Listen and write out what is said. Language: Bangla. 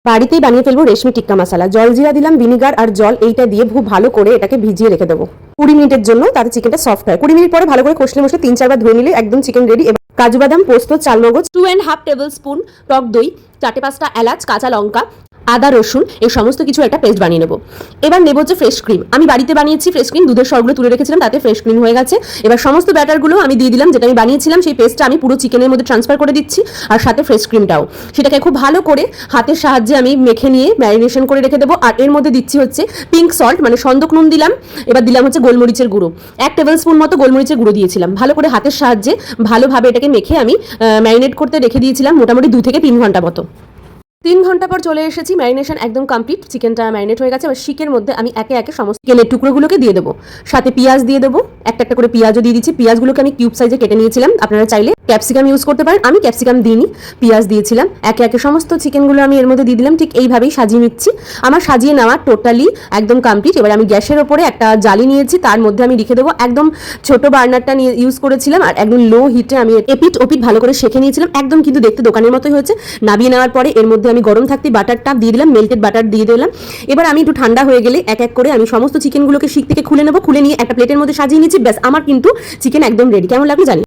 বাড়িতেই বানিয়ে ফেলবো রেশমি টিক্কা মশলা। জল জিরা দিলাম, ভিনিগার আর জল এইটা দিয়ে খুব ভালো করে এটাকে ভিজিয়ে রেখে দেবো 20 মিনিটের জন্য, তাতে চিকেনটা সফট হয়। 20 মিনিট পরে ভালো করে কষলে মশলে 3-4 বার ধুয়ে নিলে একদম চিকেন রেডি। কাজু বাদাম, পোস্ত, চালমগজ, 2.5 টেবিল স্পুন টক দই, 4-5টা এলাচ, কাঁচা লঙ্কা, আদা রসুন, এই সমস্ত কিছু একটা পেস্ট বানিয়ে নেবো। এবার নেবো হচ্ছে ফ্রেশ ক্রিম। আমি বাড়িতে বানিয়েছি ফ্রেশ ক্রিম, দুধের সরগুলো তুলে রেখেছিলাম, তাতে ফ্রেশ ক্রিম হয়ে গেছে। এবার সমস্ত ব্যাটারগুলো আমি দিয়ে দিলাম, যেটা আমি বানিয়েছিলাম সেই পেস্টটা আমি পুরো চিকেনের মধ্যে ট্রান্সফার করে দিচ্ছি, আর সাথে ফ্রেশ ক্রিমটাও। সেটাকে খুব ভালো করে হাতের সাহায্যে আমি মেখে নিয়ে ম্যারিনেশন করে রেখে দেবো। আর এর মধ্যে দিচ্ছি হচ্ছে পিঙ্ক সল্ট, মানে সন্দক নুন দিলাম। এবার দিলাম হচ্ছে গোলমরিচের গুঁড়ো, 1 টেবিল স্পুন মতো গোলমরিচের গুঁড়ো দিয়েছিলাম। ভালো করে হাতের সাহায্যে ভালোভাবে এটাকে মেখে আমি ম্যারিনেট করতে রেখে দিয়েছিলাম মোটামুটি 2 থেকে 3 ঘন্টা মতো। 3 ঘন্টা পর চলে এসেছি, ম্যারিনেশন একদম কমপ্লিট, চিকেনটা ম্যারিনেট হয়ে গেছে। এবার শিকের মধ্যে আমি একে একে সমস্ত চিকেনের টুকরোগুলোকে দিয়ে দেবো, সাথে পেঁয়াজ দিয়ে দেবো, একটা একটা করে পেঁয়াজও দিয়ে দিচ্ছি। পেঁয়াজগুলোকে আমি কিউব সাইজে কেটে নিয়েছিলাম, আপনারা চাইলে ক্যাপসিকাম ইউজ করতে পারেন, আমি ক্যাপসিকাম দিইনি, পেঁয়াজ দিয়েছিলাম। একে একে সমস্ত চিকেনগুলো আমি এর মধ্যে দিয়ে দিলাম, ঠিক এইভাবেই সাজিয়ে নিচ্ছি। আমার সাজিয়ে নেওয়া টোটালি একদম কমপ্লিট। এবার আমি গ্যাসের ওপরে একটা জালি নিয়েছি, তার মধ্যে আমি রেখে দেবো। একদম ছোট বার্নারটা নিয়ে ইউজ করেছিলাম, আর একদম লো হিটে আমি এপিট ওপিট ভালো করে সেঁকে নিয়েছিলাম। একদম কিন্তু দেখতে দোকানের মতোই হয়েছে। নামিয়ে নেওয়ার পরে এর মধ্যে আমি গরম থাকতে বাটারটা দিয়ে দিলাম, মেল্টেড বাটার দিয়ে দিলাম। এবার আমি একটু ঠান্ডা হয়ে গেলে এক এক করে আমি সমস্ত চিকেনগুলোকে শিক থেকে খুলে নেবো, খুলে নিয়ে একটা প্লেটের মধ্যে সাজিয়ে নিচ্ছি। ব্যাস, আমার কিন্তু চিকেন একদম রেডি। কেমন লাগলো জানি।